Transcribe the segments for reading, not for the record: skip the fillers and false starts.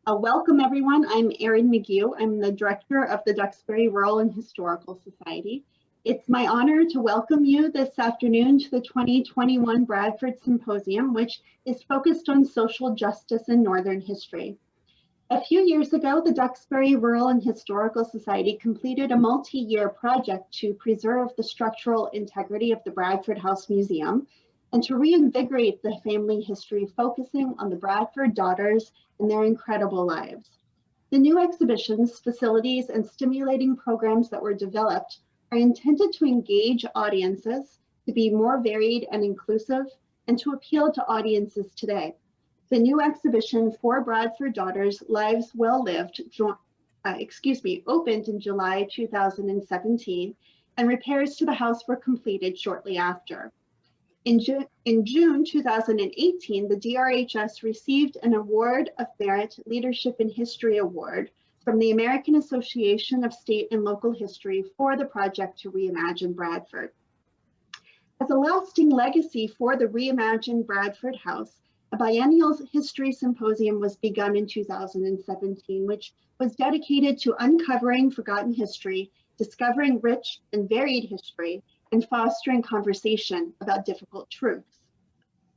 Welcome everyone, I'm Erin McGew. I'm the director of the Duxbury Rural and Historical Society. It's my honor to welcome you this afternoon to the 2021 Bradford Symposium, which is focused on social justice in Northern history. A few years ago, the Duxbury Rural and Historical Society completed a multi-year project to preserve the structural integrity of the Bradford House Museum and to reinvigorate the family history, focusing on the Bradford daughters and their incredible lives. The new exhibitions, facilities, and stimulating programs that were developed are intended to engage audiences, to be more varied and inclusive, and to appeal to audiences today. The new exhibition, For Bradford Daughters, Lives Well Lived, opened in July 2017, and repairs to the house were completed shortly after. In June 2018, the DRHS received an Award of Merit Leadership in History Award from the American Association of State and Local History for the project to reimagine Bradford. As a lasting legacy for the reimagined Bradford House, a biennial history symposium was begun in 2017, which was dedicated to uncovering forgotten history, discovering rich and varied history, and fostering conversation about difficult truths.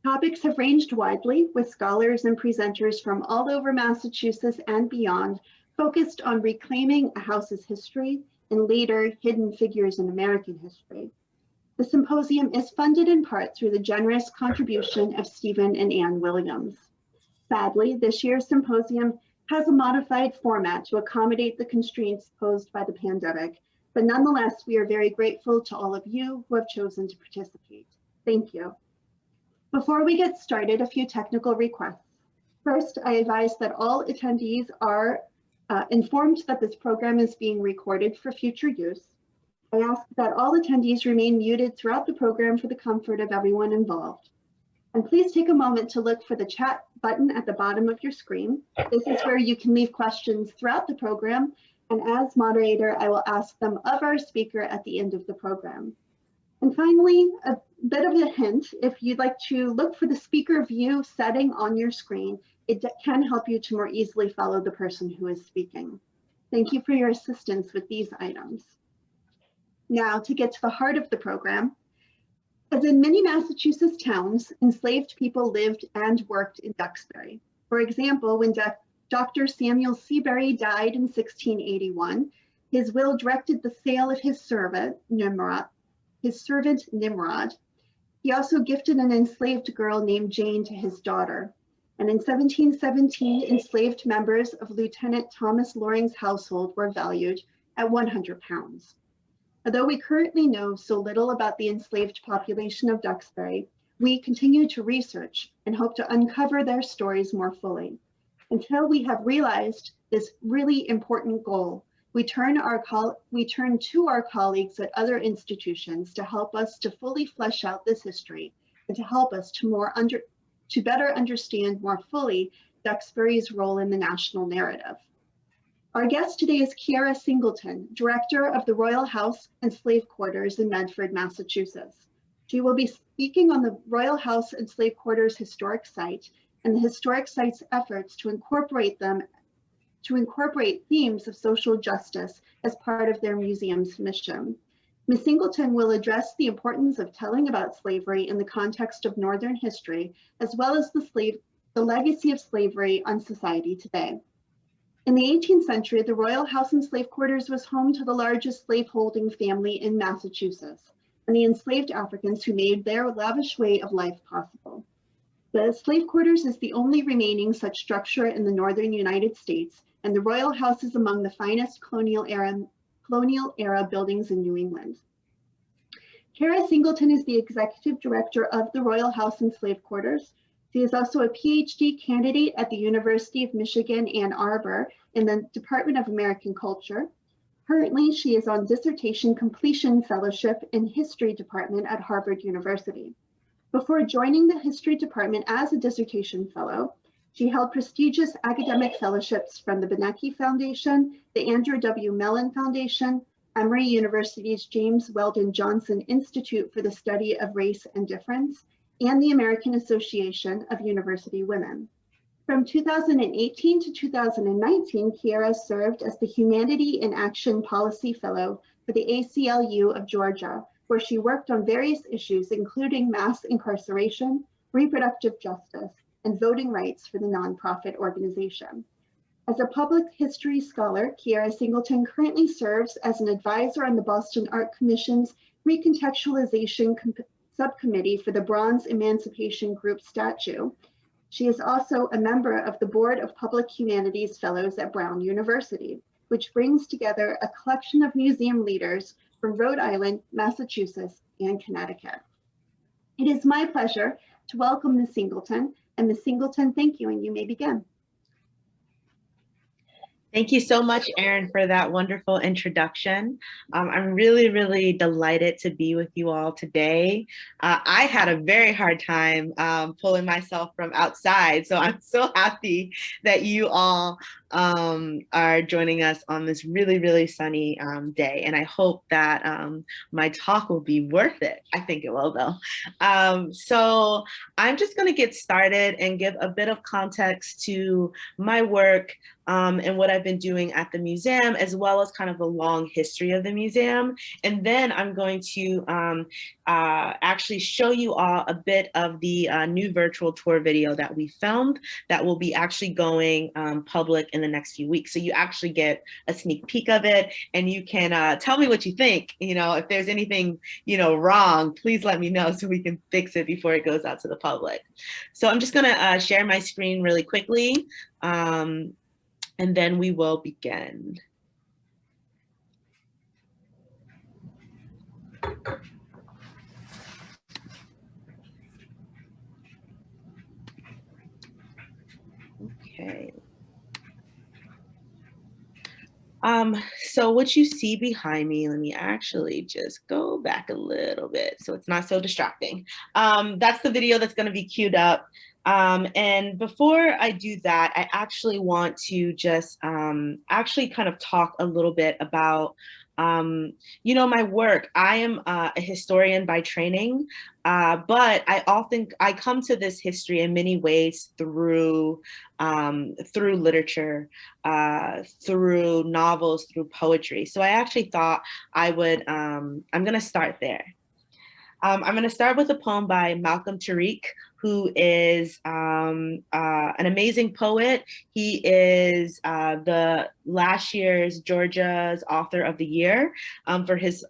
Topics have ranged widely, with scholars and presenters from all over Massachusetts and beyond focused on reclaiming a house's history and later hidden figures in American history. The symposium is funded in part through the generous contribution of Stephen and Ann Williams. Sadly, this year's symposium has a modified format to accommodate the constraints posed by the pandemic, but nonetheless, we are very grateful to all of you who have chosen to participate. Thank you. Before we get started, a few technical requests. First, I advise that all attendees are informed that this program is being recorded for future use. I ask that all attendees remain muted throughout the program for the comfort of everyone involved. And please take a moment to look for the chat button at the bottom of your screen. This is where you can leave questions throughout the program, and as moderator, I will ask them of our speaker at the end of the program. And finally, a bit of a hint, if you'd like to look for the speaker view setting on your screen, it can help you to more easily follow the person who is speaking. Thank you for your assistance with these items. Now, to get to the heart of the program, as in many Massachusetts towns, enslaved people lived and worked in Duxbury. For example, when Dr. Samuel Seabury died in 1681, his will directed the sale of his servant, Nimrod. He also gifted an enslaved girl named Jane to his daughter. And in 1717, enslaved members of Lieutenant Thomas Loring's household were valued at 100 pounds. Although we currently know so little about the enslaved population of Duxbury, we continue to research and hope to uncover their stories more fully. Until we have realized this really important goal, we turn to our colleagues at other institutions to help us to fully flesh out this history and to help us to better understand more fully Duxbury's role in the national narrative. Our guest today is Kyera Singleton, director of the Royal House and Slave Quarters in Medford, Massachusetts. She will be speaking on the Royal House and Slave Quarters historic site and the historic site's efforts to incorporate themes of social justice as part of their museum's mission. Ms. Singleton will address the importance of telling about slavery in the context of Northern history, as well as the legacy of slavery on society today. In the 18th century, the Royal House and Slave Quarters was home to the largest slaveholding family in Massachusetts and the enslaved Africans who made their lavish way of life possible. The slave quarters is the only remaining such structure in the northern United States, and the Royal House is among the finest colonial era buildings in New England. Kyera Singleton is the executive director of the Royal House and Slave Quarters. She is also a PhD candidate at the University of Michigan, Ann Arbor in the Department of American Culture. Currently, she is on dissertation completion fellowship in History Department at Harvard University. Before joining the History Department as a dissertation fellow, she held prestigious academic fellowships from the Beinecke Foundation, the Andrew W. Mellon Foundation, Emory University's James Weldon Johnson Institute for the Study of Race and Difference, and the American Association of University Women. From 2018 to 2019, Kyera served as the Humanity in Action Policy Fellow for the ACLU of Georgia, where she worked on various issues, including mass incarceration, reproductive justice, and voting rights for the nonprofit organization. As a public history scholar, Kyera Singleton currently serves as an advisor on the Boston Art Commission's Recontextualization Subcommittee for the Bronze Emancipation Group statue. She is also a member of the Board of Public Humanities Fellows at Brown University, which brings together a collection of museum leaders from Rhode Island, Massachusetts, and Connecticut. It is my pleasure to welcome Ms. Singleton. And Ms. Singleton, thank you, and you may begin. Thank you so much, Erin, for that wonderful introduction. I'm really, really delighted to be with you all today. I had a very hard time pulling myself from outside, so I'm so happy that you all are joining us on this really, really sunny day. And I hope that my talk will be worth it. I think it will, though. So I'm just going to get started and give a bit of context to my work and what I've been doing at the museum, as well as kind of the long history of the museum. And then I'm going to actually show you all a bit of the new virtual tour video that we filmed that will be actually going public in the next few weeks. So you actually get a sneak peek of it, and you can tell me what you think. You know, if there's anything, you know, wrong, please let me know so we can fix it before it goes out to the public. So I'm just gonna share my screen really quickly. And then we will begin. Okay. So what you see behind me, let me actually just go back a little bit so it's not so distracting. That's the video that's going to be queued up. And before I do that, I actually want to just actually kind of talk a little bit about you know, my work. I am a historian by training, but I come to this history in many ways through literature, through novels, through poetry. So I actually thought I would, I'm gonna start there. I'm going to start with a poem by Malcolm Tariq, who is an amazing poet. He is the last year's Georgia's Author of the Year for his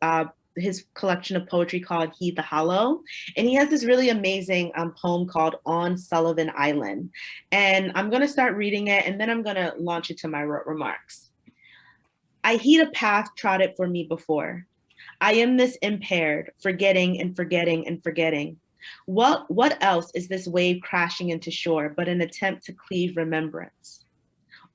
collection of poetry called Heed the Hollow. And he has this really amazing poem called On Sullivan Island. And I'm going to start reading it, and then I'm going to launch into my remarks. I heed a path trodden for me before. I am this impaired, forgetting and forgetting and forgetting. What else is this wave crashing into shore but an attempt to cleave remembrance?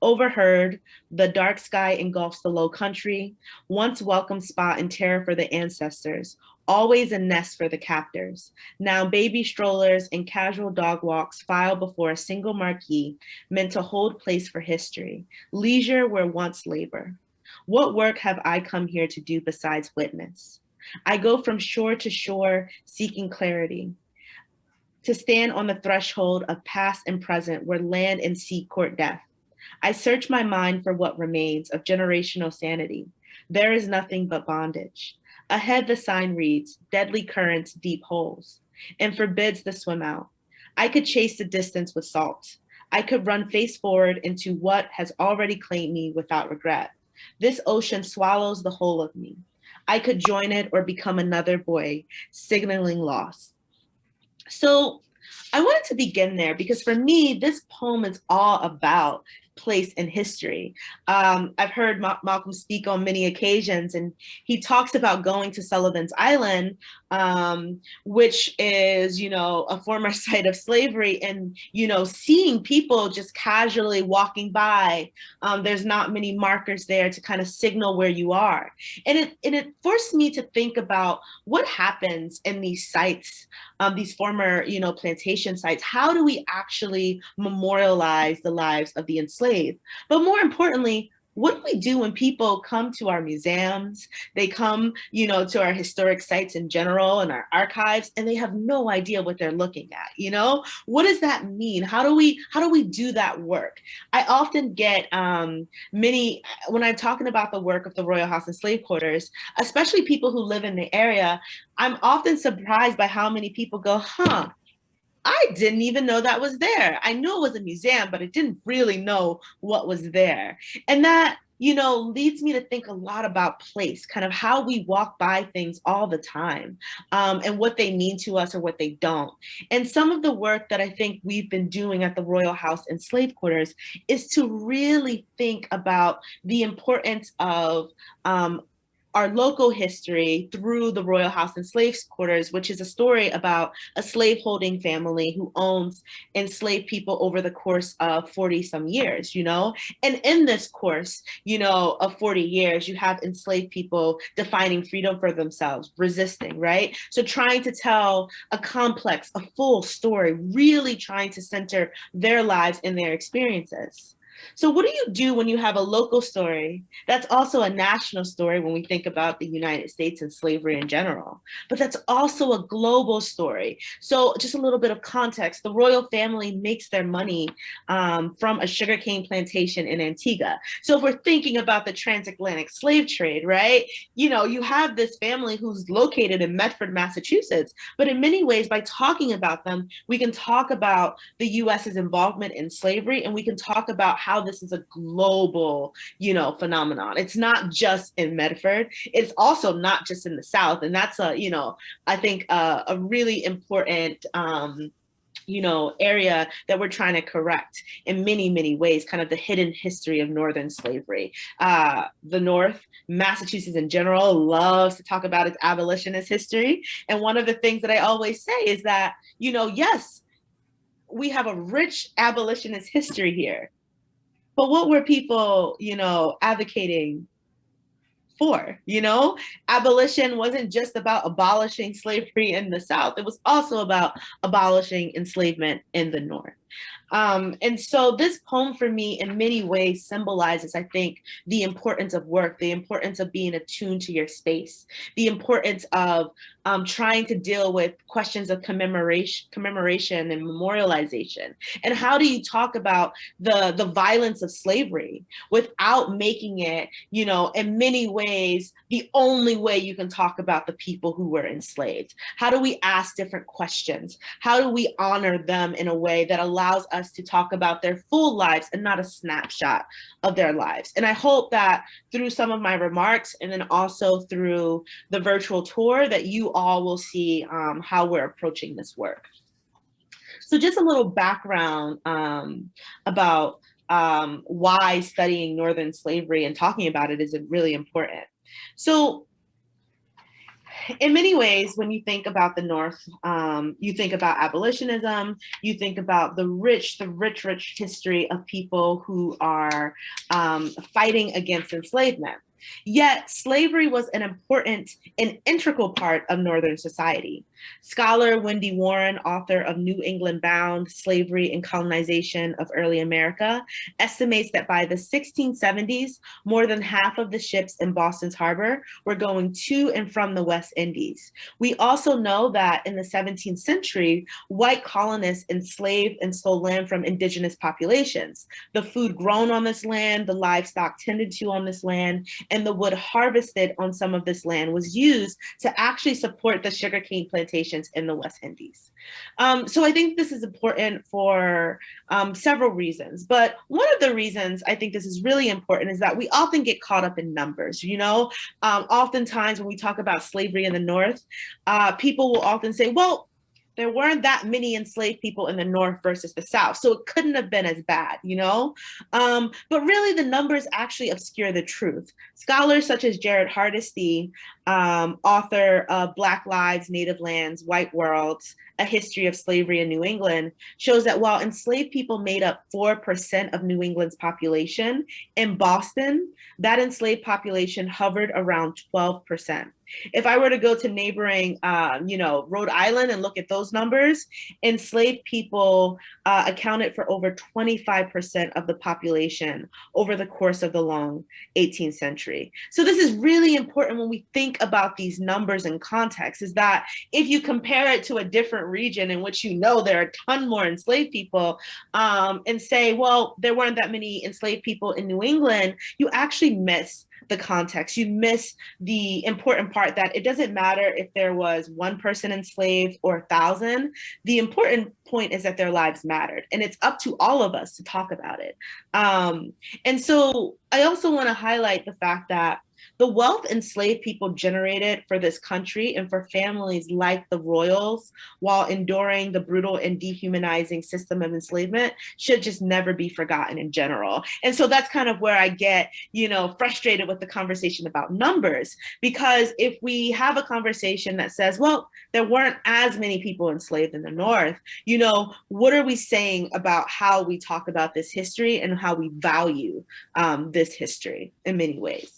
Overheard, the dark sky engulfs the low country, once welcome spot and terror for the ancestors, always a nest for the captors. Now baby strollers and casual dog walks file before a single marquee meant to hold place for history, leisure where once labor. What work have I come here to do besides witness? I go from shore to shore seeking clarity, to stand on the threshold of past and present where land and sea court death. I search my mind for what remains of generational sanity. There is nothing but bondage. Ahead the sign reads, deadly currents, deep holes, and forbids the swim out. I could chase the distance with salt. I could run face forward into what has already claimed me without regret. This ocean swallows the whole of me. I could join it or become another boy, signaling loss. So I wanted to begin there because for me, this poem is all about place in history. I've heard Malcolm speak on many occasions, and he talks about going to Sullivan's Island, which is, you know, a former site of slavery, and, you know, seeing people just casually walking by. There's not many markers there to kind of signal where you are. And it forced me to think about what happens in these sites, these former, you know, plantation sites. How do we actually memorialize the lives of the enslaved? But more importantly, what do we do when people come to our museums? They come, to our historic sites in general and our archives, and they have no idea what they're looking at. What does that mean? How do we do that work? I often get when I'm talking about the work of the Royal House and Slave Quarters, especially people who live in the area, I'm often surprised by how many people go, I didn't even know that was there. I knew it was a museum, but I didn't really know what was there. And that, leads me to think a lot about place, kind of how we walk by things all the time, and what they mean to us or what they don't. And some of the work that I think we've been doing at the Royal House and Slave Quarters is to really think about the importance of our local history through the Royal House and Slave Quarters, which is a story about a slaveholding family who owns enslaved people over the course of 40 some years, And in this course, of 40 years, you have enslaved people defining freedom for themselves, resisting, right? So trying to tell a complex, a full story, really trying to center their lives and their experiences. So what do you do when you have a local story that's also a national story when we think about the United States and slavery in general, but that's also a global story? So just a little bit of context, the royal family makes their money from a sugarcane plantation in Antigua. So if we're thinking about the transatlantic slave trade, right, you have this family who's located in Medford, Massachusetts, but in many ways, by talking about them, we can talk about the US's involvement in slavery, and we can talk about how this is a global, phenomenon. It's not just in Medford. It's also not just in the South. And that's I think a really important, area that we're trying to correct in many, many ways, kind of the hidden history of Northern slavery. The North, Massachusetts in general, loves to talk about its abolitionist history. And one of the things that I always say is that, yes, we have a rich abolitionist history here. But what were people, advocating for? Abolition wasn't just about abolishing slavery in the South. It was also about abolishing enslavement in the North. And so this poem for me in many ways symbolizes, I think, the importance of work, the importance of being attuned to your space, the importance of trying to deal with questions of commemoration and memorialization. And how do you talk about the violence of slavery without making it, in many ways, the only way you can talk about the people who were enslaved? How do we ask different questions? How do we honor them in a way that allows us to talk about their full lives and not a snapshot of their lives? And I hope that through some of my remarks, and then also through the virtual tour, that you all will see how we're approaching this work. So just a little background about why studying Northern slavery and talking about it is really important. So in many ways, when you think about the North, you think about abolitionism, you think about the rich history of people who are fighting against enslavement. Yet slavery was an important and integral part of Northern society. Scholar Wendy Warren, author of New England Bound, Slavery and Colonization of Early America, estimates that by the 1670s, more than half of the ships in Boston's harbor were going to and from the West Indies. We also know that in the 17th century, white colonists enslaved and stole land from indigenous populations. The food grown on this land, the livestock tended to on this land, and the wood harvested on some of this land was used to actually support the sugarcane plantations in the West Indies. So I think this is important for several reasons. But one of the reasons I think this is really important is that we often get caught up in numbers. Oftentimes when we talk about slavery in the North, people will often say, well, there weren't that many enslaved people in the North versus the South, so it couldn't have been as bad, But really, the numbers actually obscure the truth. Scholars such as Jared Hardesty, author of Black Lives, Native Lands, White Worlds, A History of Slavery in New England, shows that while enslaved people made up 4% of New England's population, in Boston, that enslaved population hovered around 12%. If I were to go to neighboring, Rhode Island and look at those numbers, enslaved people accounted for over 25% of the population over the course of the long 18th century. So this is really important when we think about these numbers and context, is that if you compare it to a different region in which there are a ton more enslaved people, and say, well, there weren't that many enslaved people in New England, you actually miss the context. You miss the important part that it doesn't matter if there was one person enslaved or 1,000. The important point is that their lives mattered, and it's up to all of us to talk about it. And so I also want to highlight the fact that the wealth enslaved people generated for this country and for families like the Royals while enduring the brutal and dehumanizing system of enslavement should just never be forgotten in general. And so that's kind of where I get, frustrated with the conversation about numbers, because if we have a conversation that says, well, there weren't as many people enslaved in the North, what are we saying about how we talk about this history and how we value this history in many ways?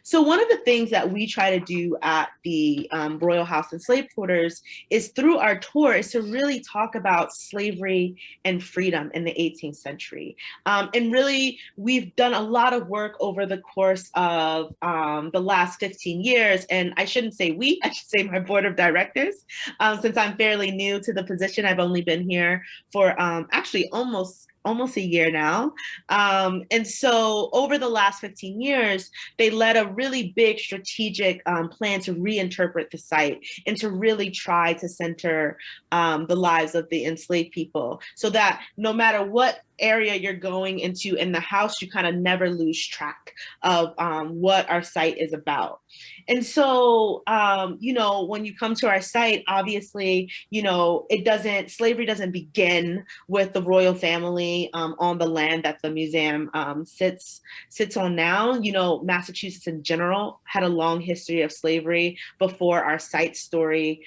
So one of the things that we try to do at the Royal House and Slave Quarters is through our tour is to really talk about slavery and freedom in the 18th century. And really, we've done a lot of work over the course of the last 15 years. And I shouldn't say we, I should say my board of directors. Since I'm fairly new to the position, I've only been here for actually almost a year now. And so over the last 15 years, they led a really big strategic plan to reinterpret the site and to really try to center the lives of the enslaved people, so that no matter what area you're going into in the house, you kind of never lose track of what our site is about. And so, when you come to our site, obviously, slavery doesn't begin with the royal family on the land that the museum sits on now. Massachusetts in general had a long history of slavery before our site story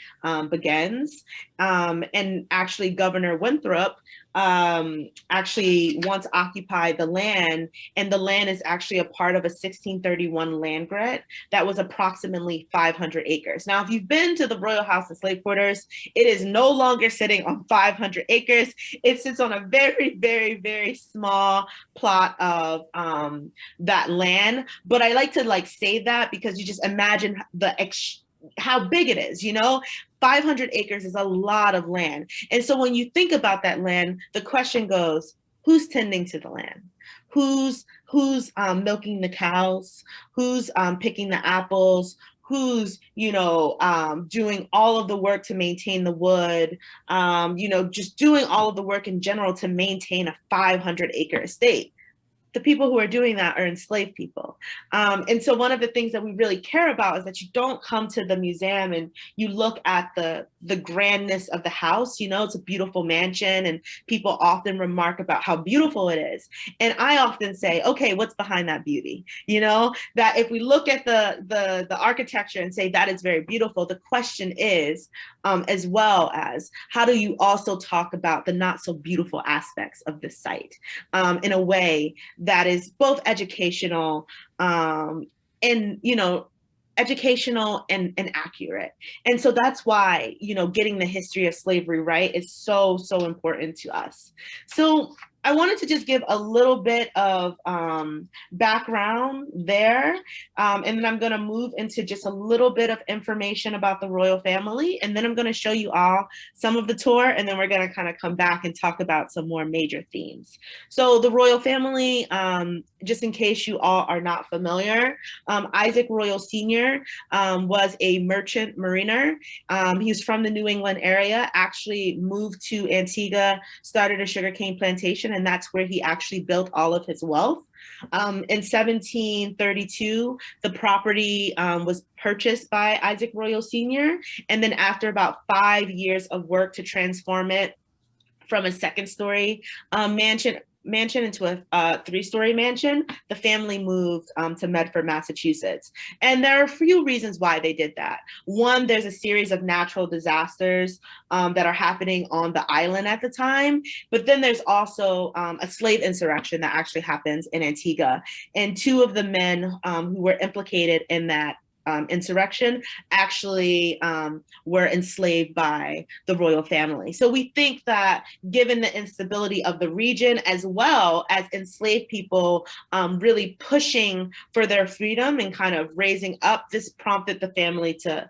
begins. And actually, Governor Winthrop actually once occupied the land, and the land is actually a part of a 1631 land grant that was approximately 500 acres. Now, if you've been to the Royal House and Slave Quarters, it is no longer sitting on 500 acres. It sits on a very, very, very small plot of that land. But I like to say that because you just imagine how big it is, 500 acres is a lot of land. And so when you think about that land, the question goes, who's tending to the land? Who's milking the cows? Who's picking the apples? Who's, doing all of the work to maintain the wood, just doing all of the work in general to maintain a 500-acre estate? The people who are doing that are enslaved people. And so one of the things that we really care about is that you don't come to the museum and you look at the grandness of the house. It's a beautiful mansion, and people often remark about how beautiful it is. And I often say, okay, what's behind that beauty? That if we look at the architecture and say that is very beautiful, the question is, as well as, how do you also talk about the not so beautiful aspects of the site in a way that is both educational and educational and accurate. And so that's why, getting the history of slavery right is so, so important to us. So I wanted to just give a little bit of background there, and then I'm going to move into just a little bit of information about the royal family, and then I'm going to show you all some of the tour, and then we're going to kind of come back and talk about some more major themes. So the royal family, just in case you all are not familiar, Isaac Royall Sr. Was a merchant mariner. He was from the New England area, actually moved to Antigua, started a sugarcane plantation, and that's where he actually built all of his wealth. In 1732, the property was purchased by Isaac Royall Sr. And then after about 5 years of work to transform it from a second-story mansion into a three-story mansion, the family moved to Medford, Massachusetts. And there are a few reasons why they did that. One, there's a series of natural disasters that are happening on the island at the time, but then there's also a slave insurrection that actually happens in Antigua. And two of the men who were implicated in that insurrection actually were enslaved by the royal family. So we think that given the instability of the region, as well as enslaved people really pushing for their freedom and kind of raising up, this prompted the family to,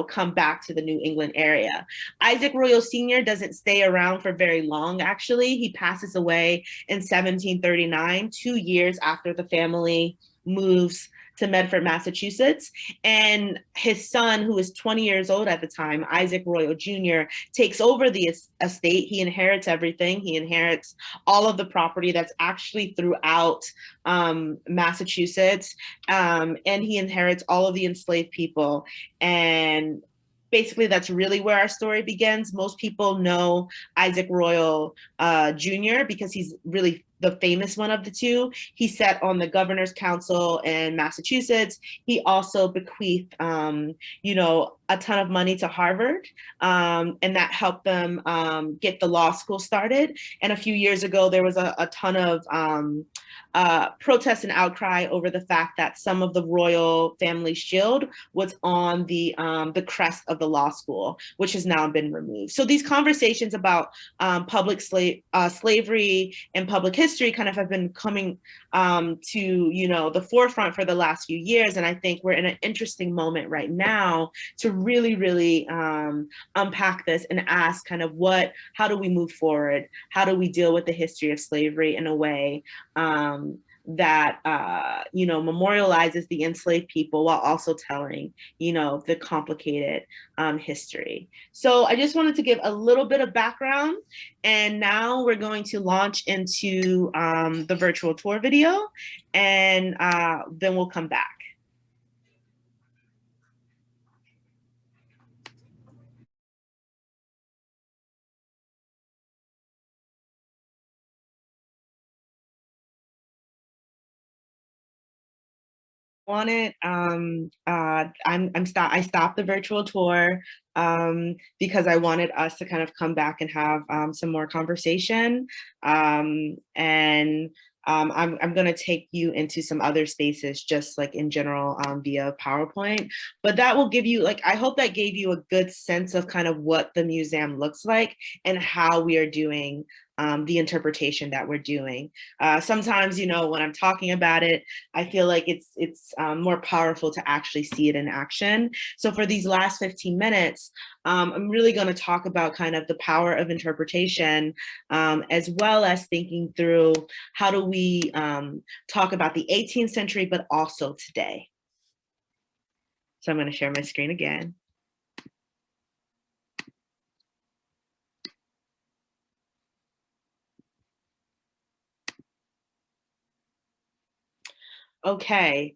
come back to the New England area. Isaac Royall Sr. doesn't stay around for very long, actually. He passes away in 1739, 2 years after the family moves to Medford, Massachusetts. And his son, who is 20 years old at the time, Isaac Royall Jr., takes over the estate. He inherits everything. He inherits all of the property that's actually throughout Massachusetts. And he inherits all of the enslaved people. And basically, that's really where our story begins. Most people know Isaac Royall Jr. because he's really the famous one of the two. He sat on the governor's council in Massachusetts. He also bequeathed, a ton of money to Harvard, and that helped them get the law school started. And a few years ago, there was a ton of protests and outcry over the fact that some of the royal family shield was on the crest of the law school, which has now been removed. So these conversations about public slavery and public history kind of have been coming to the forefront for the last few years, and I think we're in an interesting moment right now to really unpack this and ask kind of how do we move forward? How do we deal with the history of slavery in a way that memorializes the enslaved people while also telling the complicated history. So I just wanted to give a little bit of background, and now we're going to launch into the virtual tour video, and then we'll come back. I stopped the virtual tour because I wanted us to kind of come back and have some more conversation. I'm going to take you into some other spaces just like in general via PowerPoint, but that will give you I hope that gave you a good sense of kind of what the museum looks like and how we are doing the interpretation that we're doing. Sometimes, when I'm talking about it, I feel like it's more powerful to actually see it in action. So for these last 15 minutes, I'm really going to talk about kind of the power of interpretation, as well as thinking through how do we talk about the 18th century, but also today. So I'm going to share my screen again. Okay,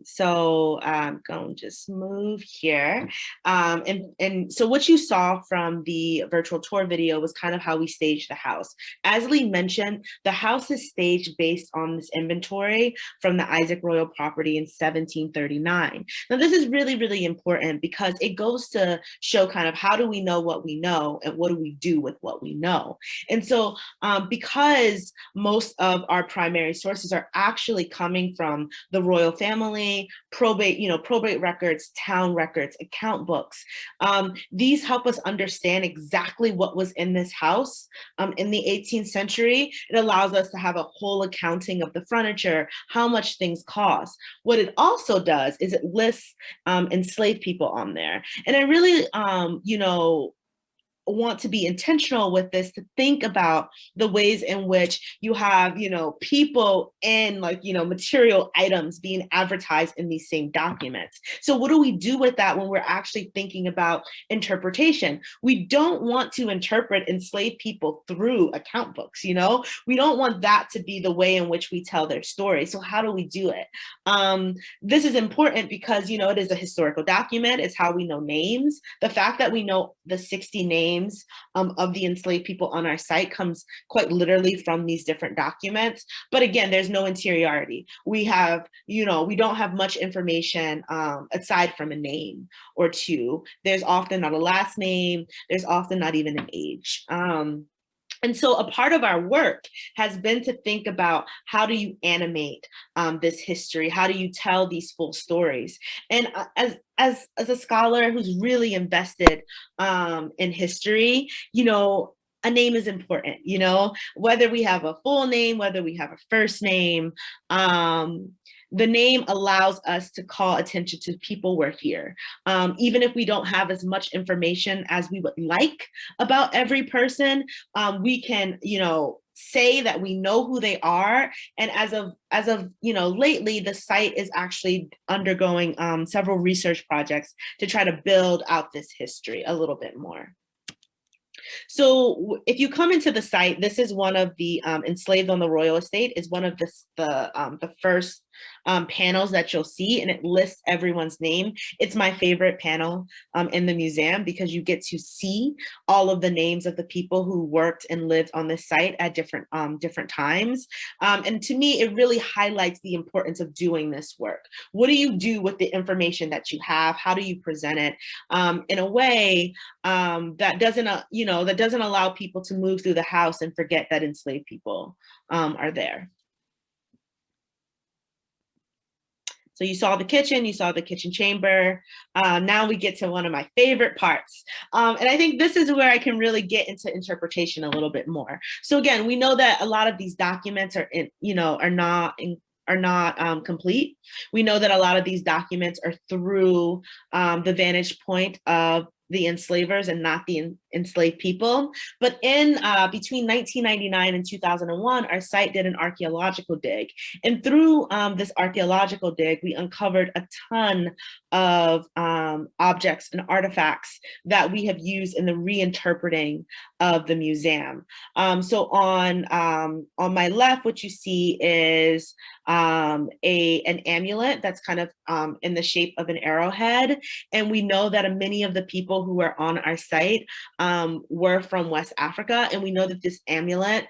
so I'm going to just move here. And so what you saw from the virtual tour video was kind of how we staged the house. As Lee mentioned, the house is staged based on this inventory from the Isaac Royall property in 1739. Now, this is really important because it goes to show kind of how do we know what we know and what do we do with what we know. And so because most of our primary sources are actually coming from the royal family, probate records, town records, account books. These help us understand exactly what was in this house in the 18th century. It allows us to have a whole accounting of the furniture, how much things cost. What it also does is it lists enslaved people on there. And I really, want to be intentional with this, to think about the ways in which you have, people and material items being advertised in these same documents. So what do we do with that when we're actually thinking about interpretation? We don't want to interpret enslaved people through account books, we don't want that to be the way in which we tell their story. So how do we do it? This is important because, it is a historical document. It's how we know names. The fact that we know the 60 names of the enslaved people on our site comes quite literally from these different documents. But again, there's no interiority. We have, we don't have much information aside from a name or two. There's often not a last name. There's often not even an age. And so a part of our work has been to think about how do you animate this history? How do you tell these full stories? And as a scholar who's really invested in history, you know, a name is important, you know, whether we have a full name, whether we have a first name, the name allows us to call attention to people we're here. Even if we don't have as much information as we would like about every person, we can, you know, say that we know who they are. And as of you know, lately, the site is actually undergoing several research projects to try to build out this history a little bit more. So if you come into the site, this is one of the enslaved on the Royal Estate is one of the first panels that you'll see, and it lists everyone's name. It's my favorite panel in the museum because you get to see all of the names of the people who worked and lived on this site at different times. And to me, it really highlights the importance of doing this work. What do you do with the information that you have? How do you present it in a way that doesn't, you know, that doesn't allow people to move through the house and forget that enslaved people are there? So you saw the kitchen, you saw the kitchen chamber. Now we get to one of my favorite parts. And I think this is where I can really get into interpretation a little bit more. So again, we know that a lot of these documents are not complete. We know that a lot of these documents are through the vantage point of the enslavers and not the enslaved people. But in between 1999 and 2001, our site did an archaeological dig. And through this archaeological dig, we uncovered a ton of objects and artifacts that we have used in the reinterpreting of the museum. So on my left, what you see is an amulet that's kind of in the shape of an arrowhead. And we know that many of the people who are on our site were from West Africa. And we know that this amulet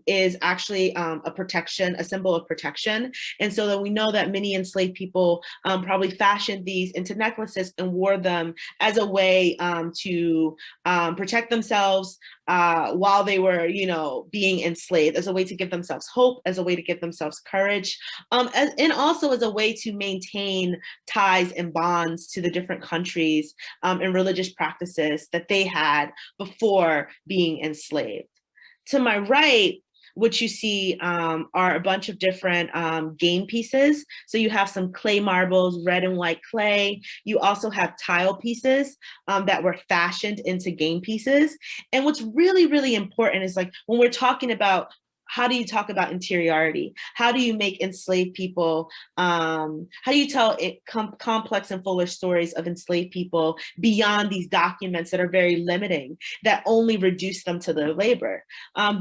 is actually a symbol of protection. And so that we know that many enslaved people probably fashioned these into necklaces and wore them as a way to protect themselves while they were, you know, being enslaved, as a way to give themselves hope, as a way to give themselves courage, and also as a way to maintain ties and bonds to the different countries and religious practices that they had before being enslaved. To my right, what you see are a bunch of different game pieces. So you have some clay marbles, red and white clay. You also have tile pieces that were fashioned into game pieces. And what's really, really important is, like, when we're talking about how do you talk about interiority? How do you make enslaved people, how do you tell complex and fuller stories of enslaved people beyond these documents that are very limiting, that only reduce them to their labor?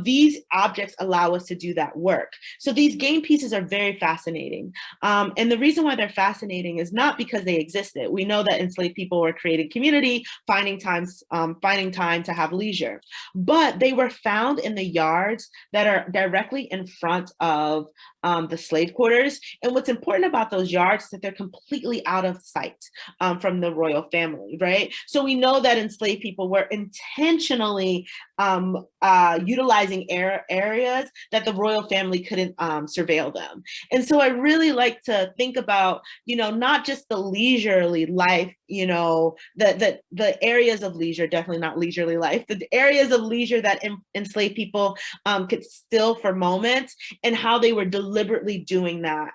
These objects allow us to do that work. So these game pieces are very fascinating. And the reason why they're fascinating is not because they existed. We know that enslaved people were creating community, finding time to have leisure, but they were found in the yards that are directly in front of the slave quarters. And what's important about those yards is that they're completely out of sight from the royal family, right? So we know that enslaved people were intentionally utilizing areas that the royal family couldn't surveil them. And so I really like to think about, you know, not just the leisurely life, you know, the areas of leisure, definitely not leisurely life, the areas of leisure that enslaved people could still for moments, and how they were deliberately doing that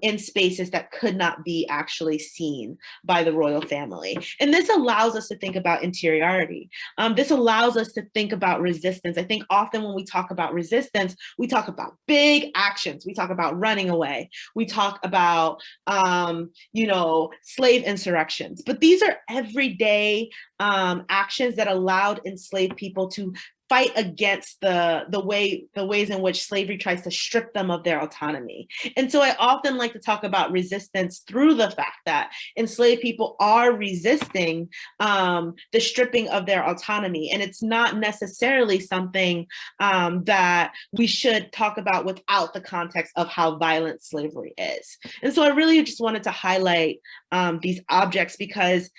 in spaces that could not be actually seen by the royal family. And this allows us to think about interiority. This allows us to think about resistance. I think often when we talk about resistance, we talk about big actions. We talk about running away. We talk about, you know, slave insurrections. But these are everyday actions that allowed enslaved people to fight against the ways in which slavery tries to strip them of their autonomy. And so I often like to talk about resistance through the fact that enslaved people are resisting the stripping of their autonomy. And it's not necessarily something that we should talk about without the context of how violent slavery is. And so I really just wanted to highlight these objects, because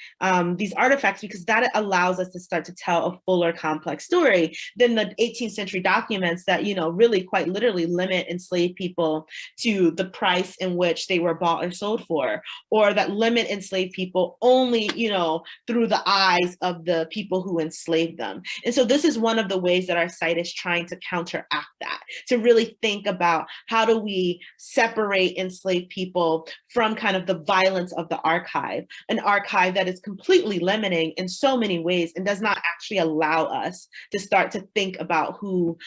these artifacts, because that allows us to start to tell a fuller, complex story. than the 18th century documents that, you know, really quite literally limit enslaved people to the price in which they were bought or sold for, or that limit enslaved people only, you know, through the eyes of the people who enslaved them. And so this is one of the ways that our site is trying to counteract that, to really think about how do we separate enslaved people from kind of the violence of the archive, an archive that is completely limiting in so many ways and does not actually allow us to start to think about who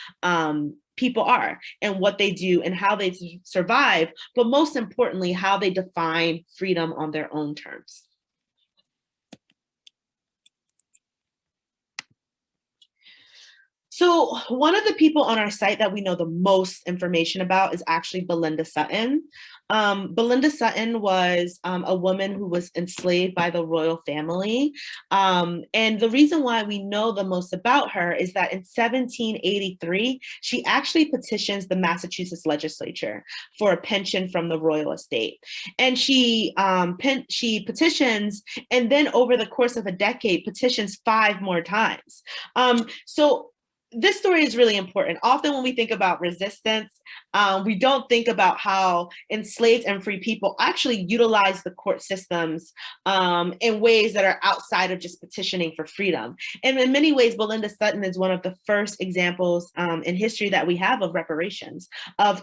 people are and what they do and how they survive, but most importantly, how they define freedom on their own terms. So one of the people on our site that we know the most information about is actually Belinda Sutton. Belinda Sutton was a woman who was enslaved by the royal family. And the reason why we know the most about her is that in 1783, she actually petitions the Massachusetts legislature for a pension from the royal estate. And she petitions, and then over the course of a decade, petitions 5 more times. So this story is really important. Often when we think about resistance, we don't think about how enslaved and free people actually utilize the court systems in ways that are outside of just petitioning for freedom. And in many ways, Belinda Sutton is one of the first examples in history that we have of reparations, of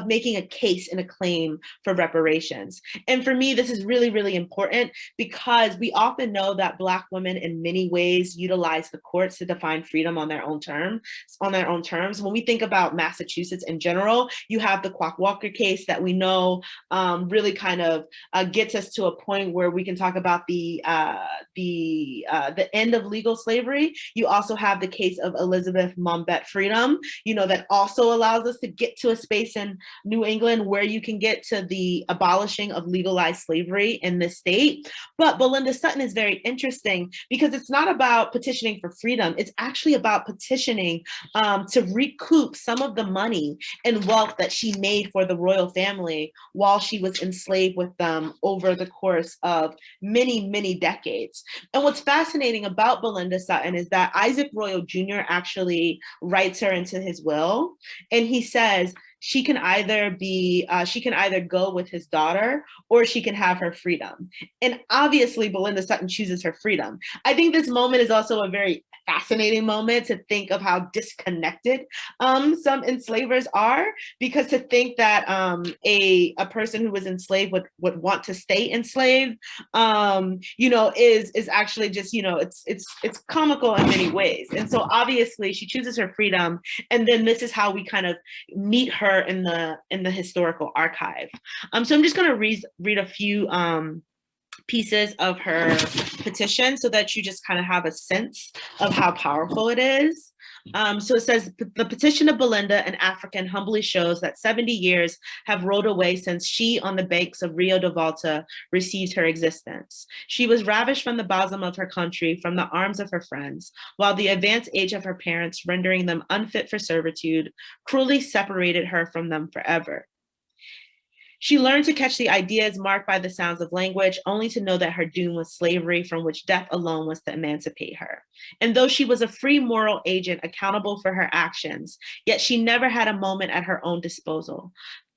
making a case and a claim for reparations. And for me, this is really, really important because we often know that Black women in many ways utilize the courts to define freedom on their own terms. When we think about Massachusetts in general, you have the Quock Walker case that we know really kind of gets us to a point where we can talk about the end of legal slavery. You also have the case of Elizabeth Mumbat Freedom, you know, that also allows us to get to a space in New England where you can get to the abolishing of legalized slavery in this state. But Belinda Sutton is very interesting because it's not about petitioning for freedom. It's actually about petitioning to recoup some of the money and wealth that she made for the royal family while she was enslaved with them over the course of many, many decades. And what's fascinating about Belinda Sutton is that Isaac Royall Jr. actually writes her into his will, and he says, she can either go with his daughter or she can have her freedom. And obviously Belinda Sutton chooses her freedom. I think this moment is also a very fascinating moment to think of how disconnected some enslavers are, because to think that a person who was enslaved would want to stay enslaved, you know, is actually just, you know, it's comical in many ways. And so obviously she chooses her freedom, and then this is how we kind of meet her in the historical archive. So I'm just going to read a few pieces of her petition so that you just kind of have a sense of how powerful it is. So it says, the petition of Belinda, an African, humbly shows that 70 years have rolled away since she, on the banks of Rio de Volta, received her existence. She was ravished from the bosom of her country, from the arms of her friends, while the advanced age of her parents, rendering them unfit for servitude, cruelly separated her from them forever. She learned to catch the ideas marked by the sounds of language, only to know that her doom was slavery from which death alone was to emancipate her. And though she was a free moral agent accountable for her actions, yet she never had a moment at her own disposal.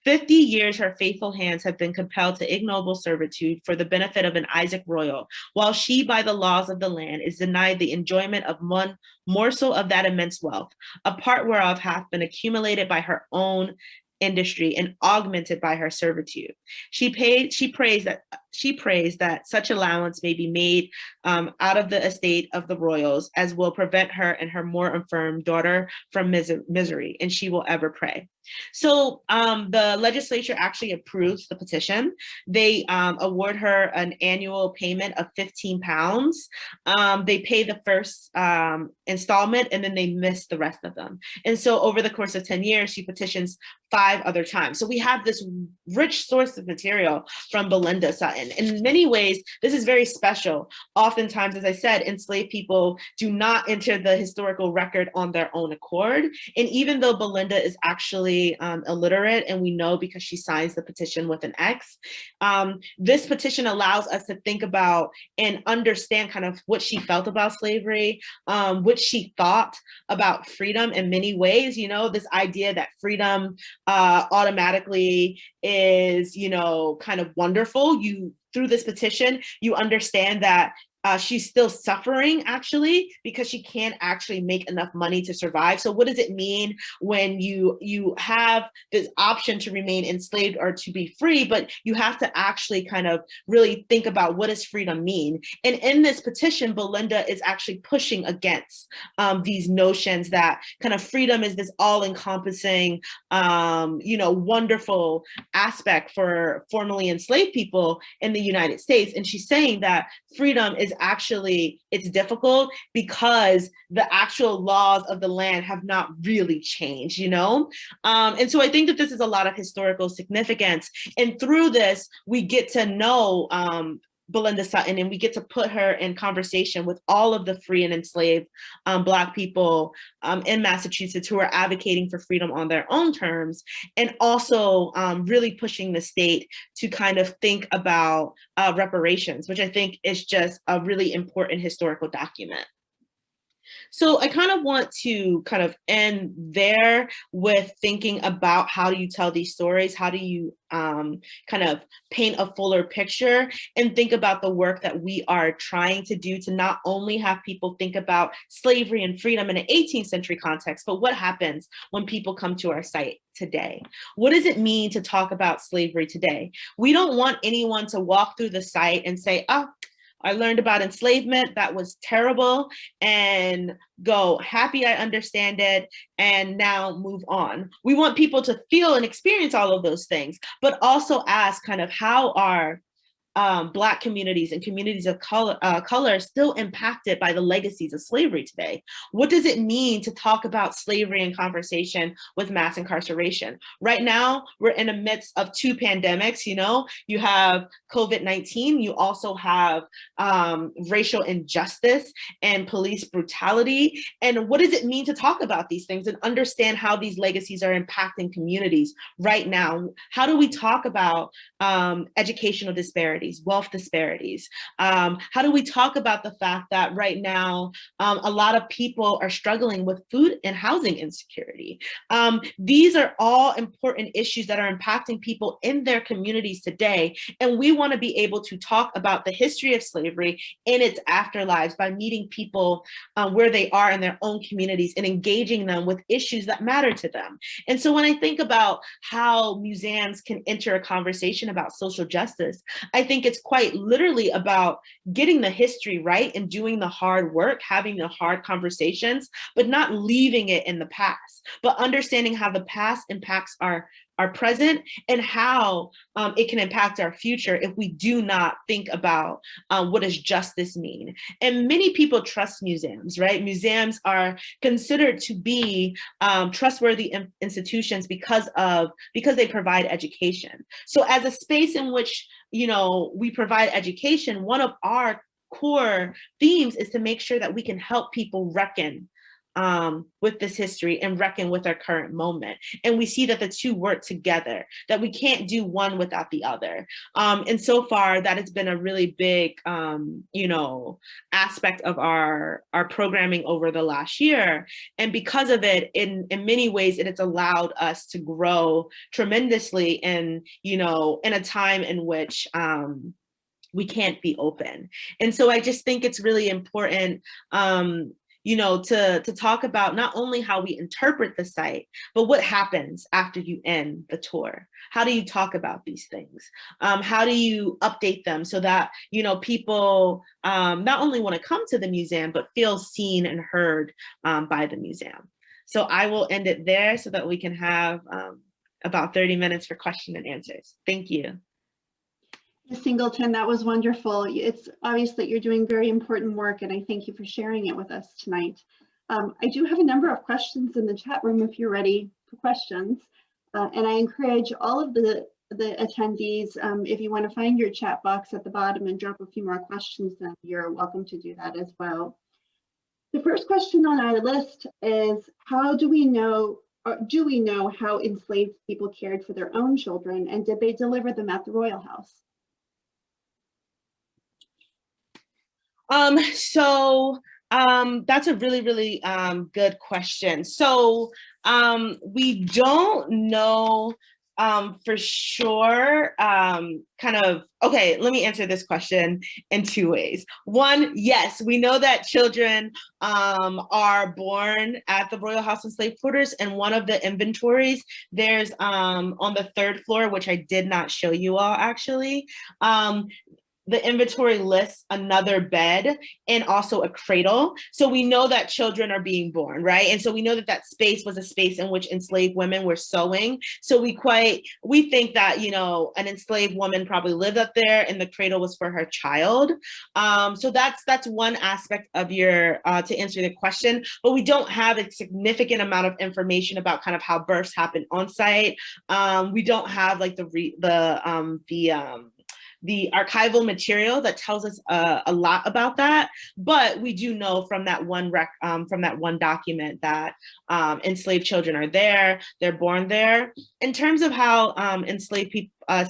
50 years her faithful hands have been compelled to ignoble servitude for the benefit of an Isaac Royall, while she, by the laws of the land, is denied the enjoyment of one morsel of that immense wealth, a part whereof hath been accumulated by her own industry and augmented by her servitude. She prays that such allowance may be made out of the estate of the royals as will prevent her and her more infirm daughter from misery, and she will ever pray. So the legislature actually approves the petition. They award her an annual payment of £15. They pay the first installment, and then they miss the rest of them. And so over the course of 10 years, she petitions 5 other times. So we have this rich source of material from Belinda Sutton. in. In many ways, this is very special. Oftentimes, as I said, enslaved people do not enter the historical record on their own accord. And even though Belinda is actually illiterate, and we know because she signs the petition with an X, this petition allows us to think about and understand kind of what she felt about slavery, what she thought about freedom in many ways. You know, this idea that freedom automatically is, you know, kind of wonderful. Through this petition, you understand that she's still suffering actually because she can't actually make enough money to survive. So what does it mean when you have this option to remain enslaved or to be free, but you have to actually kind of really think about what does freedom mean? And in this petition, Belinda is actually pushing against these notions that kind of freedom is this all-encompassing, you know, wonderful aspect for formerly enslaved people in the United States. And she's saying that freedom is actually, it's difficult because the actual laws of the land have not really changed, you know? And so I think that this is a lot of historical significance. And through this, we get to know Belinda Sutton, and we get to put her in conversation with all of the free and enslaved Black people in Massachusetts who are advocating for freedom on their own terms, and also really pushing the state to kind of think about reparations, which I think is just a really important historical document. So I kind of want to kind of end there with thinking about how do you tell these stories? How do you kind of paint a fuller picture and think about the work that we are trying to do to not only have people think about slavery and freedom in an 18th century context, but what happens when people come to our site today? What does it mean to talk about slavery today? We don't want anyone to walk through the site and say, oh, I learned about enslavement, that was terrible, and go, happy I understand it, and now move on. We want people to feel and experience all of those things, but also ask kind of how are Black communities and communities of color still impacted by the legacies of slavery today? What does it mean to talk about slavery in conversation with mass incarceration? Right now, we're in the midst of two pandemics, you know, you have COVID-19, you also have racial injustice and police brutality. And what does it mean to talk about these things and understand how these legacies are impacting communities right now? How do we talk about educational disparities, wealth disparities? How do we talk about the fact that right now, a lot of people are struggling with food and housing insecurity? These are all important issues that are impacting people in their communities today. And we want to be able to talk about the history of slavery in its afterlives by meeting people where they are in their own communities and engaging them with issues that matter to them. And so when I think about how museums can enter a conversation about social justice, I think it's quite literally about getting the history right and doing the hard work, having the hard conversations, but not leaving it in the past, but understanding how the past impacts our present and how it can impact our future if we do not think about what does justice mean. And many people trust museums, right? Museums are considered to be trustworthy institutions because they provide education. So as a space in which, you know, we provide education, one of our core themes is to make sure that we can help people reckon with this history and reckon with our current moment. And we see that the two work together, that we can't do one without the other. And so far, that has been a really big, you know, aspect of our programming over the last year. And because of it, in many ways, it has allowed us to grow tremendously in, you know, in a time in which we can't be open. And so I just think it's really important, you know, to talk about not only how we interpret the site, but what happens after you end the tour. How do you talk about these things? How do you update them so that, you know, people not only want to come to the museum, but feel seen and heard by the museum? So I will end it there so that we can have about 30 minutes for question and answers. Thank you. Ms. Singleton, that was wonderful. It's obvious that you're doing very important work, and I thank you for sharing it with us tonight. I do have a number of questions in the chat room if you're ready for questions. And I encourage all of the the attendees, if you want to find your chat box at the bottom and drop a few more questions, then you're welcome to do that as well. The first question on our list is, how do we know, or do we know how enslaved people cared for their own children, and did they deliver them at the Royal House? That's a really, really good question. So we don't know for sure, okay, let me answer this question in two ways. One, yes, we know that children are born at the Royal House and Slave Quarters, and one of the inventories, there's on the third floor, which I did not show you all actually, the inventory lists another bed and also a cradle. So we know that children are being born, right? And so we know that that space was a space in which enslaved women were sewing. So we think that, you know, an enslaved woman probably lived up there and the cradle was for her child. So that's one aspect of your, to answer the question, but we don't have a significant amount of information about kind of how births happen on site. We don't have like the archival material that tells us a lot about that, but we do know from that one document that enslaved children are there, they're born there. In terms of how enslaved people are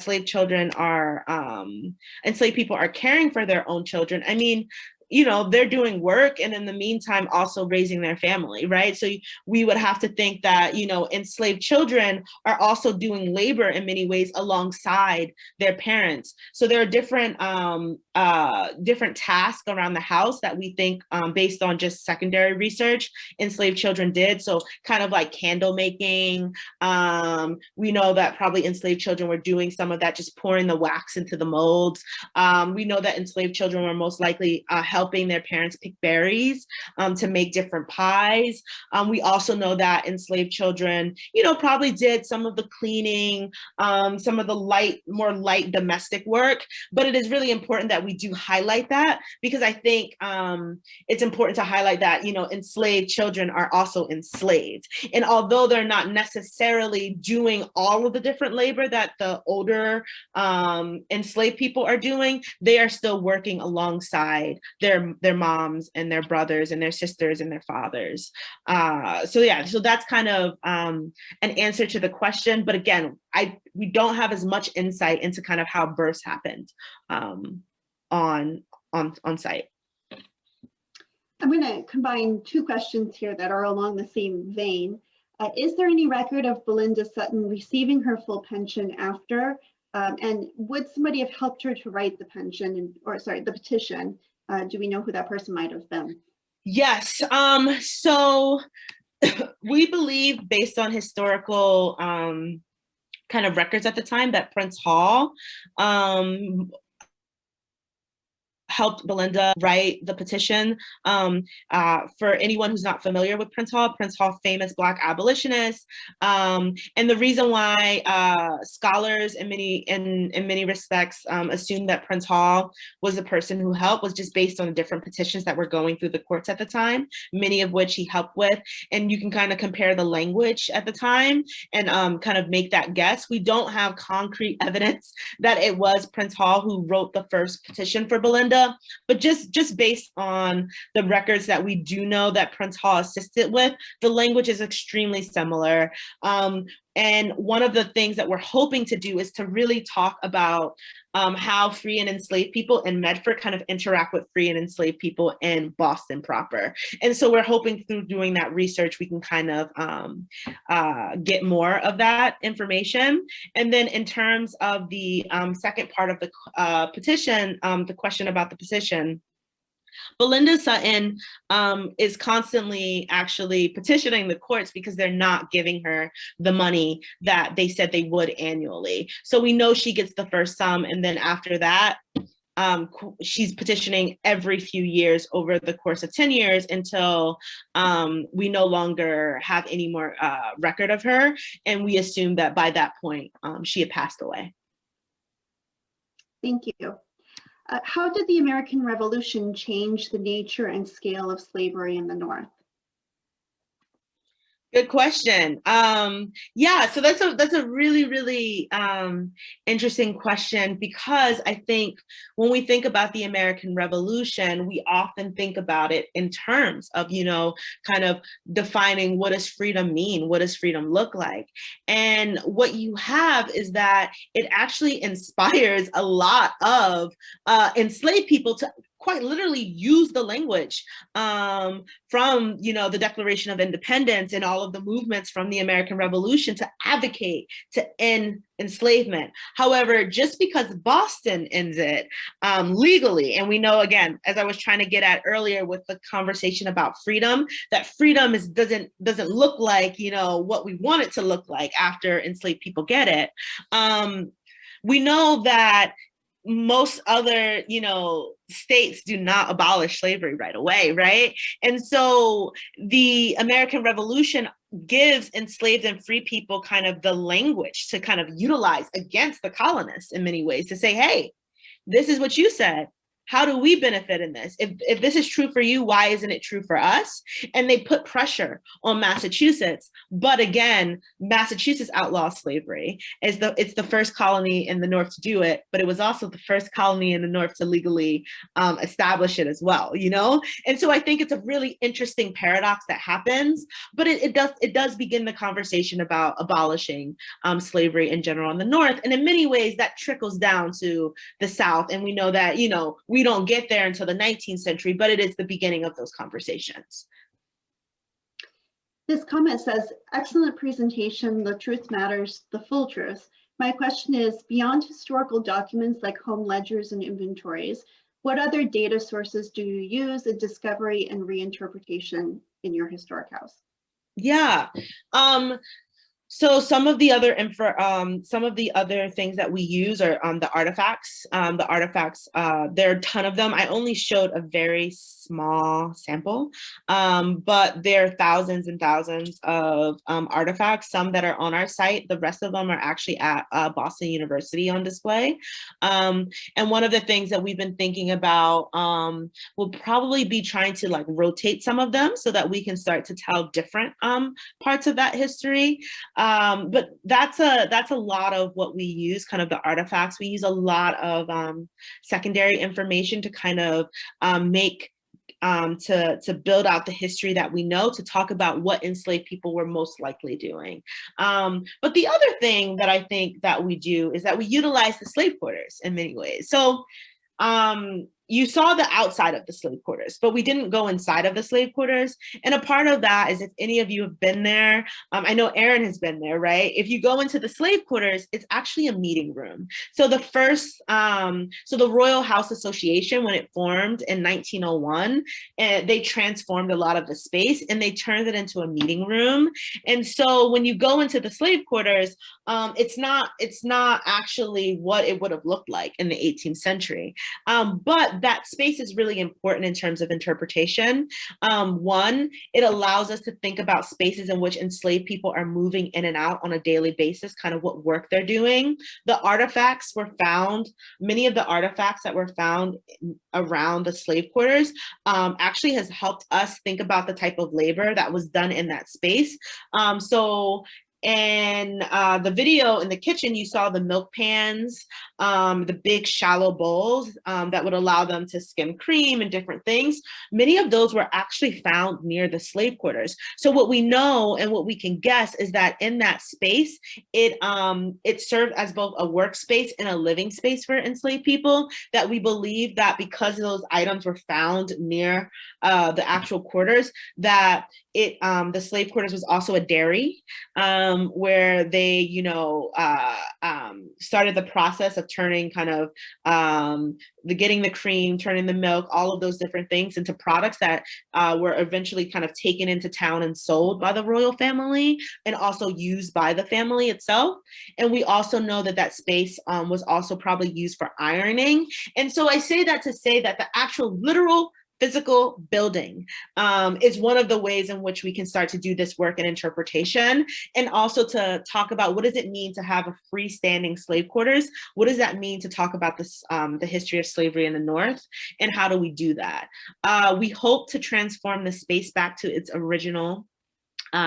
caring for their own children, I mean, you know, they're doing work and in the meantime also raising their family, right? So we would have to think that, you know, enslaved children are also doing labor in many ways alongside their parents. So there are different tasks around the house that we think, based on just secondary research, enslaved children did. So kind of like candle making. We know that probably enslaved children were doing some of that, just pouring the wax into the molds. We know that enslaved children were most likely helping their parents pick berries to make different pies. We also know that enslaved children, you know, probably did some of the cleaning, some of the more light domestic work, but it is really important that we do highlight that, because I think it's important to highlight that, you know, enslaved children are also enslaved. And although they're not necessarily doing all of the different labor that the older enslaved people are doing, they are still working alongside their moms and their brothers and their sisters and their fathers. So yeah, so that's kind of an answer to the question. But again, we don't have as much insight into kind of how births happened on site. I'm going to combine two questions here that are along the same vein. Is there any record of Belinda Sutton receiving her full pension after? And would somebody have helped her to write the the petition? Do we know who that person might have been? Yes. So we believe, based on historical kind of records at the time, that Prince Hall helped Belinda write the petition. For anyone who's not familiar with Prince Hall, famous Black abolitionist. And the reason why scholars in many respects assume that Prince Hall was the person who helped was just based on the different petitions that were going through the courts at the time, many of which he helped with. And you can kind of compare the language at the time and kind of make that guess. We don't have concrete evidence that it was Prince Hall who wrote the first petition for Belinda, but just based on the records that we do know that Prince Hall assisted with, the language is extremely similar. And one of the things that we're hoping to do is to really talk about how free and enslaved people in Medford kind of interact with free and enslaved people in Boston proper. And so we're hoping through doing that research, we can kind of get more of that information. And then in terms of the second part of the petition, the question about the petition, Belinda Sutton is constantly actually petitioning the courts because they're not giving her the money that they said they would annually. So we know she gets the first sum, and then after that, she's petitioning every few years over the course of 10 years until we no longer have any more record of her. And we assume that by that point, she had passed away. Thank you. How did the American Revolution change the nature and scale of slavery in the North? Good question. Yeah, so that's a really, really interesting question, because I think when we think about the American Revolution, we often think about it in terms of, kind of defining, what does freedom mean? What does freedom look like? And what you have is that it actually inspires a lot of enslaved people to quite literally use the language from the Declaration of Independence and all of the movements from the American Revolution to advocate to end enslavement. However, just because Boston ends it legally, and we know, again, as I was trying to get at earlier with the conversation about freedom, that freedom doesn't look like what we want it to look like after enslaved people get it. We know that most other, states do not abolish slavery right away, right? And so the American Revolution gives enslaved and free people kind of the language to kind of utilize against the colonists in many ways, to say, hey, this is what you said. How do we benefit in this? If this is true for you, why isn't it true for us? And they put pressure on Massachusetts. But again, Massachusetts outlaws slavery. It's the first colony in the North to do it, but it was also the first colony in the North to legally establish it as well, And so I think it's a really interesting paradox that happens, but it does begin the conversation about abolishing slavery in general in the North. And in many ways, that trickles down to the South. And we know that, we don't get there until the 19th century, but it is the beginning of those conversations. This comment says, excellent presentation, the truth matters, the full truth. My question is, beyond historical documents like home ledgers and inventories, what other data sources do you use in discovery and reinterpretation in your historic house? Yeah. So some of the other things that we use are the artifacts. There are a ton of them. I only showed a very small sample, but there are thousands and thousands of artifacts, some that are on our site. The rest of them are actually at Boston University on display. And one of the things that we've been thinking about will probably be trying to rotate some of them so that we can start to tell different parts of that history. But that's a lot of what we use, kind of the artifacts. We use a lot of secondary information to kind of to build out the history that we know, to talk about what enslaved people were most likely doing. But the other thing that I think that we do is that we utilize the slave quarters in many ways. So you saw the outside of the slave quarters, but we didn't go inside of the slave quarters. And a part of that is, if any of you have been there, I know Erin has been there, right? If you go into the slave quarters, it's actually a meeting room. So the Royal House Association, when it formed in 1901, they transformed a lot of the space and they turned it into a meeting room. And so when you go into the slave quarters, it's not actually what it would have looked like in the 18th century. But that space is really important in terms of interpretation. One, it allows us to think about spaces in which enslaved people are moving in and out on a daily basis, kind of what work they're doing. The artifacts were found, many of the artifacts that were found around the slave quarters actually has helped us think about the type of labor that was done in that space. And the video in the kitchen, you saw the milk pans, the big shallow bowls that would allow them to skim cream and different things. Many of those were actually found near the slave quarters. So what we know and what we can guess is that in that space, it served as both a workspace and a living space for enslaved people, that we believe that because those items were found near the actual quarters, that the slave quarters was also a dairy, where they, started the process of turning kind of getting the cream, turning the milk, all of those different things into products that were eventually kind of taken into town and sold by the royal family and also used by the family itself. And we also know that that space was also probably used for ironing. And so I say that to say that the actual literal physical building is one of the ways in which we can start to do this work and interpretation, and also to talk about what does it mean to have a freestanding slave quarters? What does that mean to talk about this, the history of slavery in the North, and how do we do that? We hope to transform the space back to its original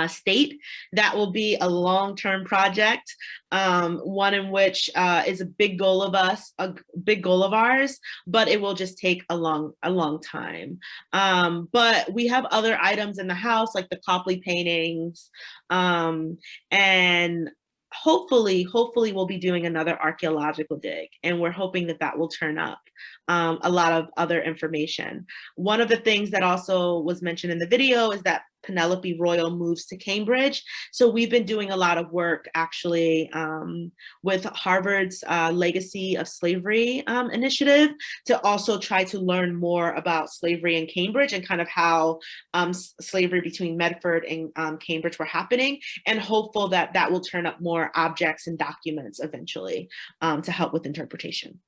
state. That will be a long-term project, one in which is a big goal of ours, but it will just take a long time. But we have other items in the house, like the Copley paintings, and hopefully we'll be doing another archaeological dig, and we're hoping that will turn up a lot of other information. One of the things that also was mentioned in the video is that Penelope Royall moves to Cambridge. So we've been doing a lot of work actually with Harvard's Legacy of Slavery initiative to also try to learn more about slavery in Cambridge and kind of how slavery between Medford and Cambridge were happening, and hopeful that will turn up more objects and documents eventually to help with interpretation.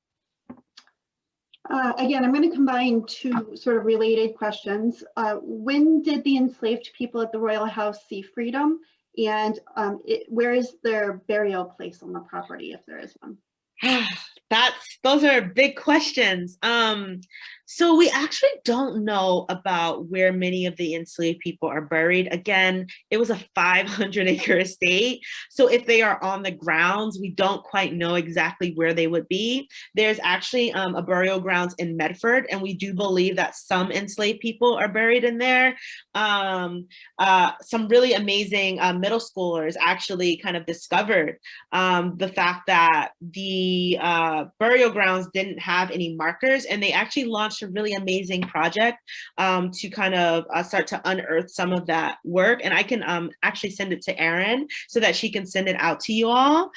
Again, I'm going to combine two sort of related questions. When did the enslaved people at the Royal House see freedom? And where is their burial place on the property, if there is one? Those are big questions. So we actually don't know about where many of the enslaved people are buried. Again, it was a 500-acre estate. So if they are on the grounds, we don't quite know exactly where they would be. There's actually a burial grounds in Medford, and we do believe that some enslaved people are buried in there. Some really amazing middle schoolers actually kind of discovered the fact that the burial grounds didn't have any markers, and they actually launched a really amazing project to kind of start to unearth some of that work. And I can actually send it to Erin so that she can send it out to you all.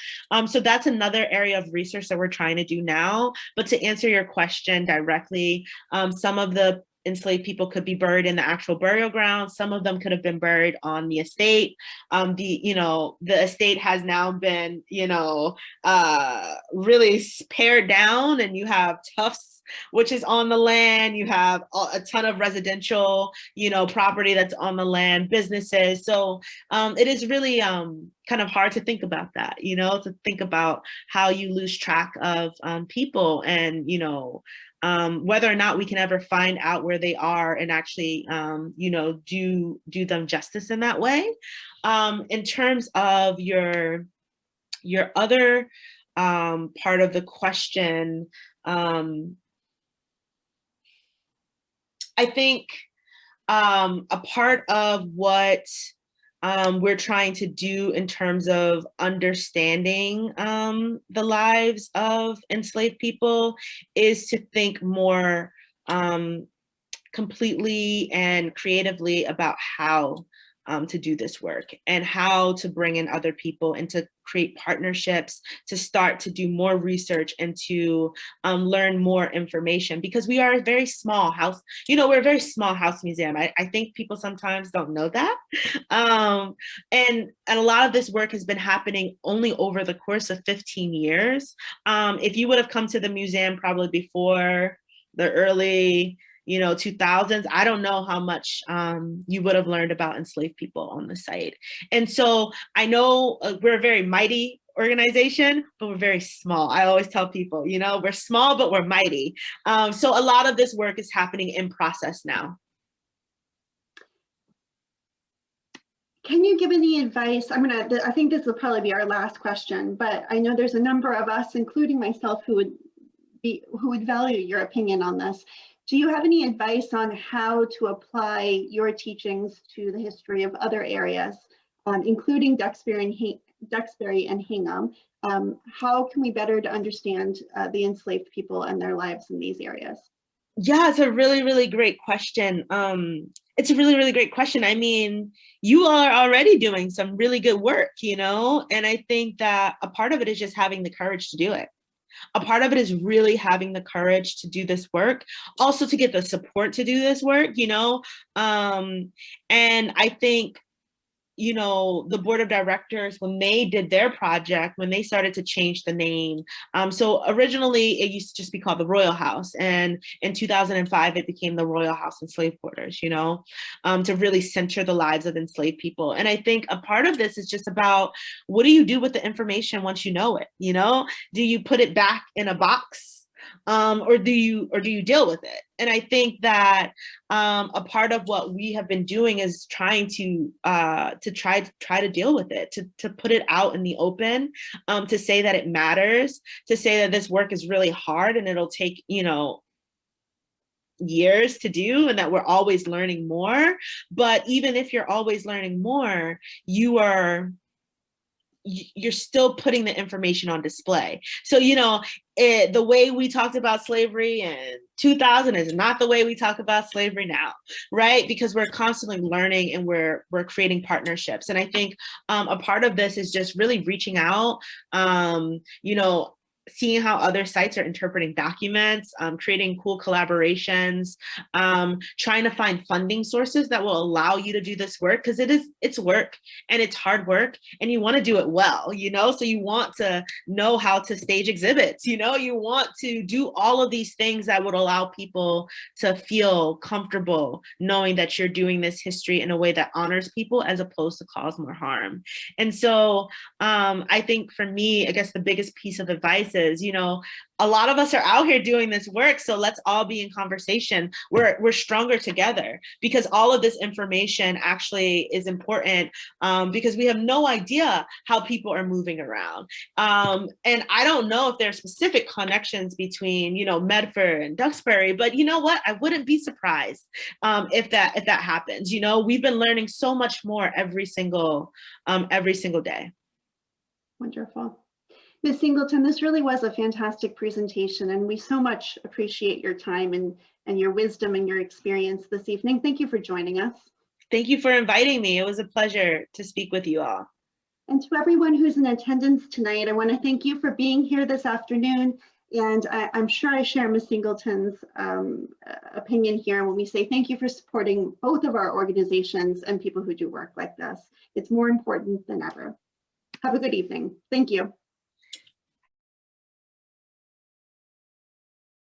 So that's another area of research that we're trying to do now. But to answer your question directly, some of the enslaved people could be buried in the actual burial ground. Some of them could have been buried on the estate. The estate has now been, really pared down, and you have Tufts, which is on the land. You have a ton of residential, property that's on the land, businesses. So it is really kind of hard to think about that, to think about how you lose track of people, and, whether or not we can ever find out where they are and actually, do them justice in that way. In terms of your other part of the question, I think a part of what we're trying to do in terms of understanding the lives of enslaved people is to think more completely and creatively about how to do this work, and how to bring in other people and to create partnerships, to start to do more research and to learn more information, because we are a very small house, we're a very small house museum. I think people sometimes don't know that. And a lot of this work has been happening only over the course of 15 years. If you would have come to the museum probably before the early 2000s, I don't know how much you would have learned about enslaved people on the site. And so I know we're a very mighty organization, but we're very small. I always tell people, we're small, but we're mighty. So a lot of this work is happening in process now. Can you give any advice? I think this will probably be our last question, but I know there's a number of us, including myself, who would value your opinion on this. Do you have any advice on how to apply your teachings to the history of other areas, including Duxbury and Hingham? How can we better to understand the enslaved people and their lives in these areas? Yeah, it's a really, really great question. It's a really, really great question. I mean, you are already doing some really good work, and I think that a part of it is just having the courage to do it. A part of it is really having the courage to do this work, also to get the support to do this work, and I think, the board of directors, when they did their project, when they started to change the name, so originally it used to just be called the Royal House, and in 2005 it became the Royal House and Slave Quarters, to really center the lives of enslaved people. And I think a part of this is just about, what do you do with the information once you know it? Do you put it back in a box? or do you deal with it? And I think that a part of what we have been doing is trying to try to deal with it, to put it out in the open, to say that it matters, to say that this work is really hard and it'll take, you know, years to do, and that we're always learning more. But even if you're always learning more, you're still putting the information on display. So, you know, the way we talked about slavery in 2000 is not the way we talk about slavery now, right? Because we're constantly learning and we're creating partnerships. And I think a part of this is just really reaching out, you know, seeing how other sites are interpreting documents, creating cool collaborations, trying to find funding sources that will allow you to do this work, because it's work and it's hard work and you want to do it well, you know? So you want to know how to stage exhibits, you know? You want to do all of these things that would allow people to feel comfortable knowing that you're doing this history in a way that honors people as opposed to cause more harm. And so I think for me, I guess the biggest piece of advice is, you know, a lot of us are out here doing this work, so let's all be in conversation. We're stronger together, because all of this information actually is important, because we have no idea how people are moving around. And I don't know if there are specific connections between, you know, Medford and Duxbury, but you know what? I wouldn't be surprised if that happens. You know, we've been learning so much more every single day. Wonderful. Ms. Singleton, this really was a fantastic presentation, and we so much appreciate your time and your wisdom and your experience this evening. Thank you for joining us. Thank you for inviting me. It was a pleasure to speak with you all. And to everyone who's in attendance tonight, I want to thank you for being here this afternoon. And I'm sure I share Ms. Singleton's opinion here when we say thank you for supporting both of our organizations and people who do work like this. It's more important than ever. Have a good evening. Thank you.